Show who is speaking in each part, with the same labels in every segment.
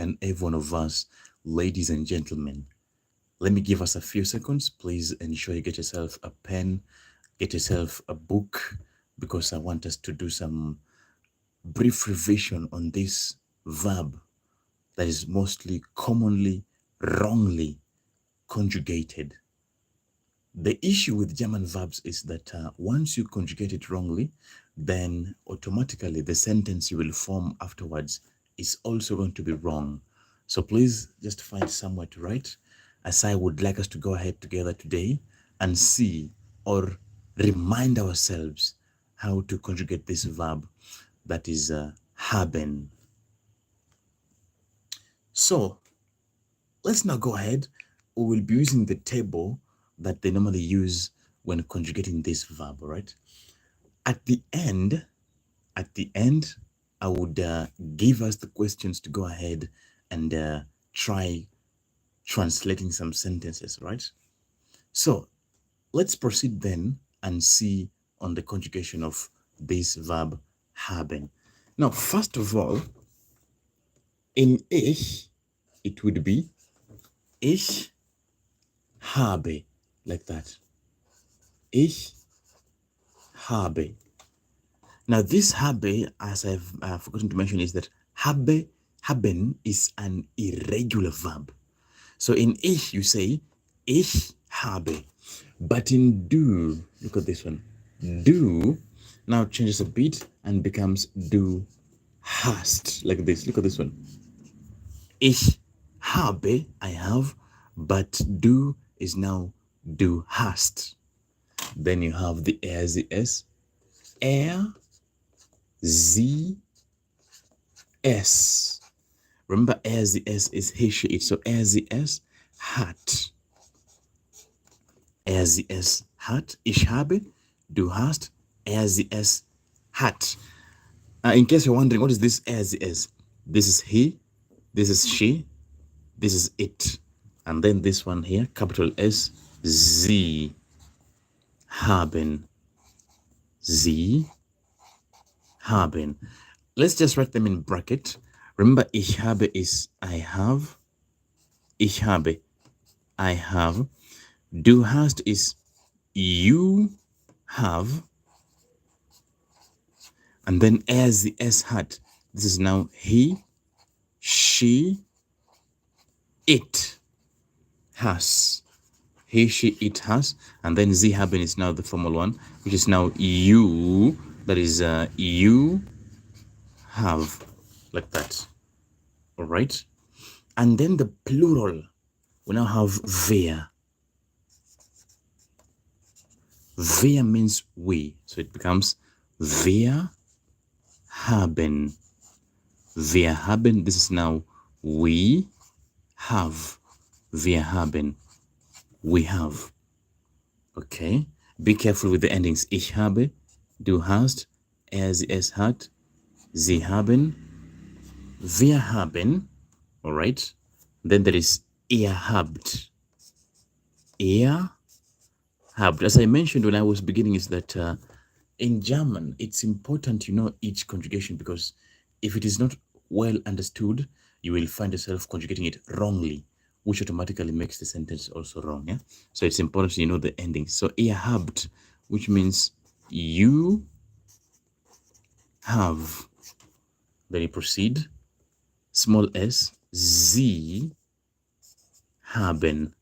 Speaker 1: and every one of us, ladies and gentlemen. Let me give us a few seconds. Please ensure you get yourself a pen, get yourself a book, because I want us to do some brief revision on this verb that is mostly commonly wrongly conjugated. The issue with German verbs is that once you conjugate it wrongly, then automatically the sentence you will form afterwards is also going to be wrong. So please just find somewhere to write, as I would like us to go ahead together today and see or remind ourselves how to conjugate this verb that is haben. So let's now go ahead. We will be using the table that they normally use when conjugating this verb, all right? At the end, I would give us the questions to go ahead and try translating some sentences, right? So let's proceed then and see on the conjugation of this verb haben. Now, first of all, in ich, it would be ich habe, like that. Ich habe. Now, this habe, as I've forgotten to mention, is that haben is an irregular verb. So in ich, you say ich habe. But in do, look at this one. Do now changes a bit and becomes du hast, like this. Look at this one. Ich habe, I have, but du is now du hast. Then you have the sie s. Sie, es. Remember, sie es is he, she, it. So sie es hat. Sie es hat. Ich habe, du hast, sie es hat. In case you're wondering, what is this sie es? This is he, this is she, this is it. And then this one here, capital S, sie haben. Sie haben. Let's just write them in bracket. Remember, ich habe is I have. Ich habe, I have. Du hast is you have. And then sie es hat. This is now he, she, it has. He, she, it has. And then sie haben is now the formal one, which is now you. That is you have, like that. All right. And then the plural, we now have wer. Wer means we. So it becomes wir haben. Wir haben. This is now we have. Wir haben. We have. Okay. Be careful with the endings. Ich habe, du hast, sie es hat, sie haben, wir haben. All right. Then there is ihr habt. Ihr habt. As I mentioned when I was beginning, is that in German, it's important to know each conjugation, because if it is not well understood, you will find yourself conjugating it wrongly, which automatically makes the sentence also wrong. Yeah. So it's important you know the ending. So ihr habt, which means you have. Then you proceed. Small s, sie haben.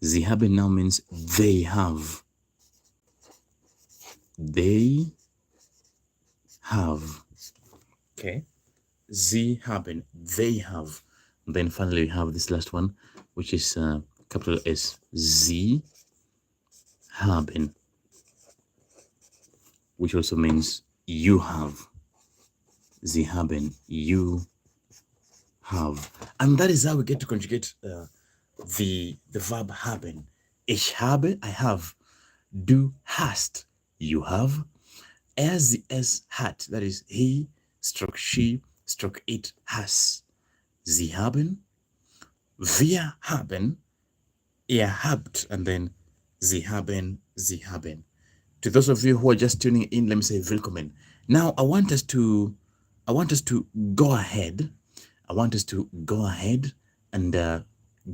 Speaker 1: Sie haben now means they have. They have. Okay. Sie haben, they have. And then finally we have this last one, which is capital S. Sie haben. Which also means you have. Sie haben, you have. And that is how we get to conjugate the verb haben. Ich habe, I have. Du hast, you have. Sie es hat, that is he, stroke she, stroke it has. Sie haben. Wir haben. Ihr habt, and then sie haben, sie haben. To those of you who are just tuning in, let me say willkommen. Now I want us to go ahead I want us to go ahead and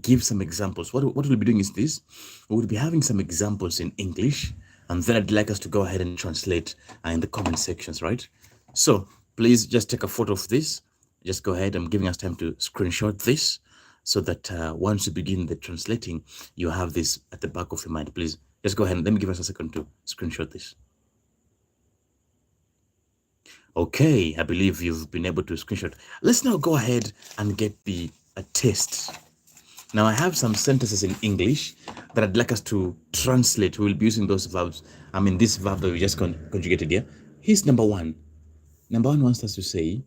Speaker 1: give some examples. What we'll be doing is this. We'll be having some examples in English, and then I'd like us to go ahead and translate in the comment sections, right? So please just take a photo of this. Just go ahead. I'm giving us time to screenshot this so that once you begin the translating, you have this at the back of your mind. Please just go ahead and let me give us a second to screenshot this. Okay, I believe you've been able to screenshot. Let's now go ahead and get the test. Now I have some sentences in English that I'd like us to translate. We'll be using those verbs. I mean, this verb that we just conjugated here. Here's number one. Number one wants us to say,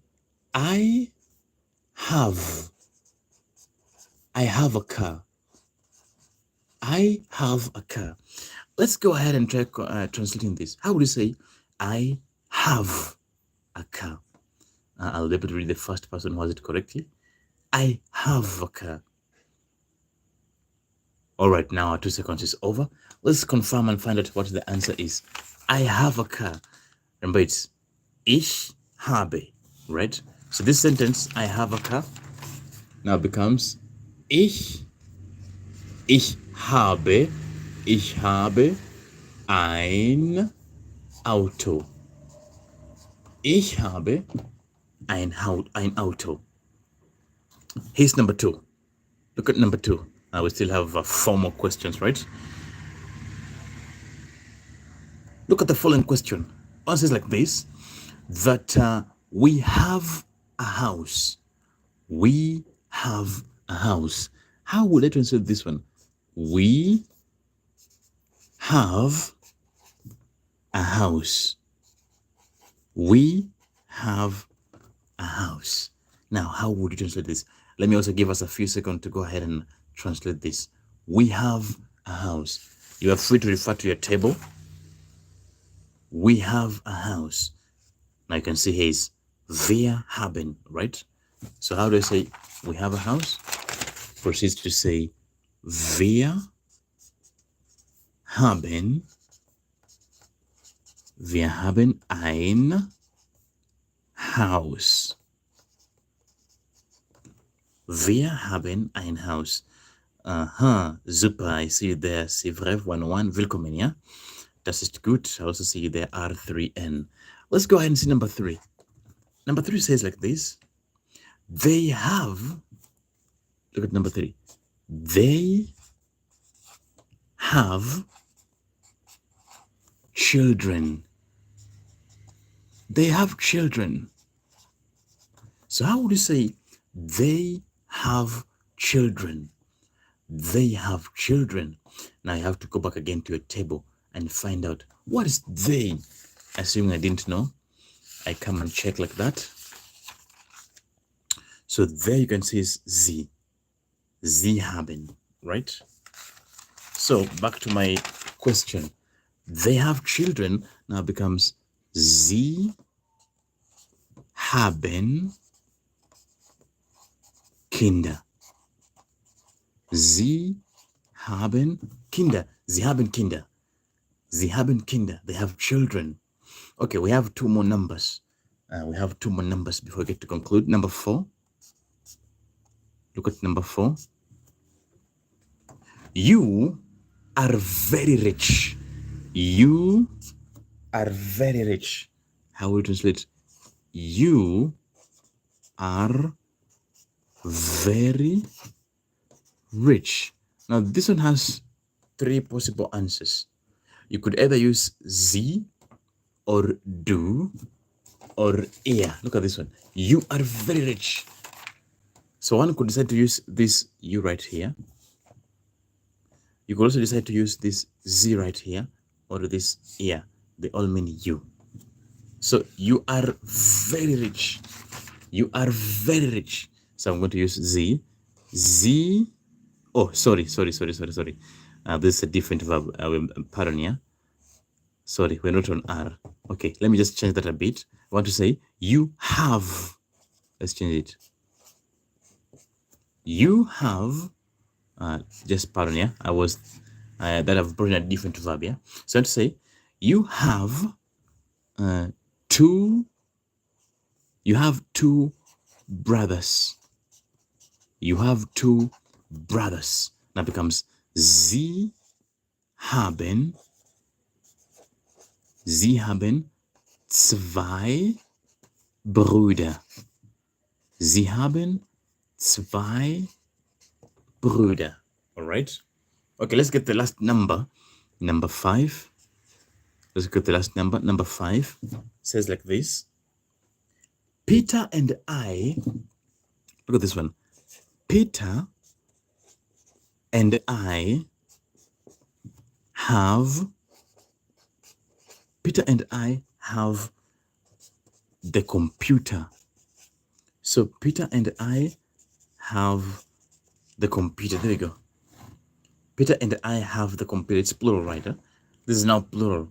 Speaker 1: I have a car. I have a car. Let's go ahead and try translating this. How would you say, I have a car? I'll be able to read the first person who has it correctly. I have a car. All right, now our 2 seconds is over. Let's confirm and find out what the answer is. I have a car. Remember, it's ich habe, right? So this sentence, I have a car, now becomes ich habe ein Auto. Ich habe ein Auto. Here's number two. Look at number two. We still have 4 more questions, right? Look at the following question. Answers like this, that we have a house. We have a house. How would I translate this one? We have a house. We have a house. Now, how would you translate this? Let me also give us a few seconds to go ahead and translate this. We have a house. You are free to refer to your table. We have a house. Now you can see here is wir haben, right? So how do I say we have a house? Proceeds to say wir haben ein Haus. Wir haben ein Haus. Super, I see you there, Sivrev11, willkommen, ja? Das ist gut. I also see you there, R3N. Let's go ahead and see number 3. Number 3 says like this. They have, look at number 3. They have children. They have children. So how would you say they have children? They have children. Now you have to go back again to your table and find out what is they. Assuming I didn't know, I come and check like that. So there you can see is sie. Sie haben, right? So back to my question. They have children now becomes sie haben Kinder. Sie haben Kinder. Sie haben Kinder. Sie haben Kinder. They have children. Okay, we have 2 more numbers. We have 2 more numbers before we get to conclude. Number 4. Look at number 4. You are very rich. You are very rich. How will we translate? You are very rich. Now this one has 3 possible answers. You could either use sie or du or er. Look at this one. You are very rich. So one could decide to use this you right here. You could also decide to use this z right here or this er. They all mean you. So you are very rich. You are very rich. So I'm going to use z. Z. Oh, sorry. This is a different verb. Pardon, yeah. Sorry, we're not on R. Okay, let me just change that a bit. I want to say you have. Let's change it. You have. Just pardon, yeah. I was that I've brought in a different verb, yeah. So I want to say you have 2. You have 2 brothers. You have two brothers. Now becomes Sie haben zwei Brüder. Sie haben zwei Brüder. All right. Okay, let's get the last number. Number 5. Let's get the last number. Number 5 says like this. Peter and I, look at this one. Peter and I have the computer. So Peter and I have the computer. There we go. Peter and I have the computer. It's plural, right? Huh? This is now plural.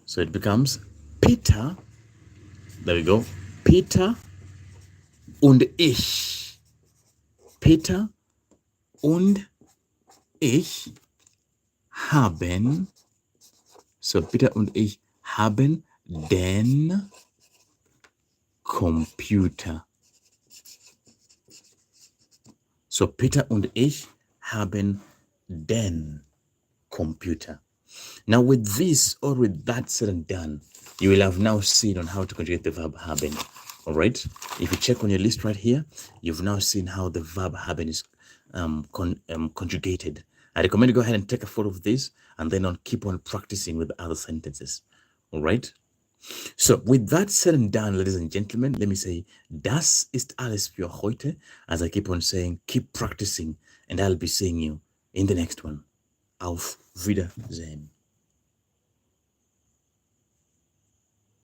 Speaker 1: So it becomes Peter. There we go. Peter und ich. Peter und ich haben. So Peter und ich haben den Computer. So Peter und ich haben den Computer. Now with this or with that said and done, you will have now seen on how to conjugate the verb haben. All right. If you check on your list right here, you've now seen how the verb haben is conjugated. I recommend you go ahead and take a photo of this and then keep on practicing with other sentences. All right. So with that said and done, ladies and gentlemen, let me say, das ist alles für heute. As I keep on saying, keep practicing, and I'll be seeing you in the next one. Auf Wiedersehen.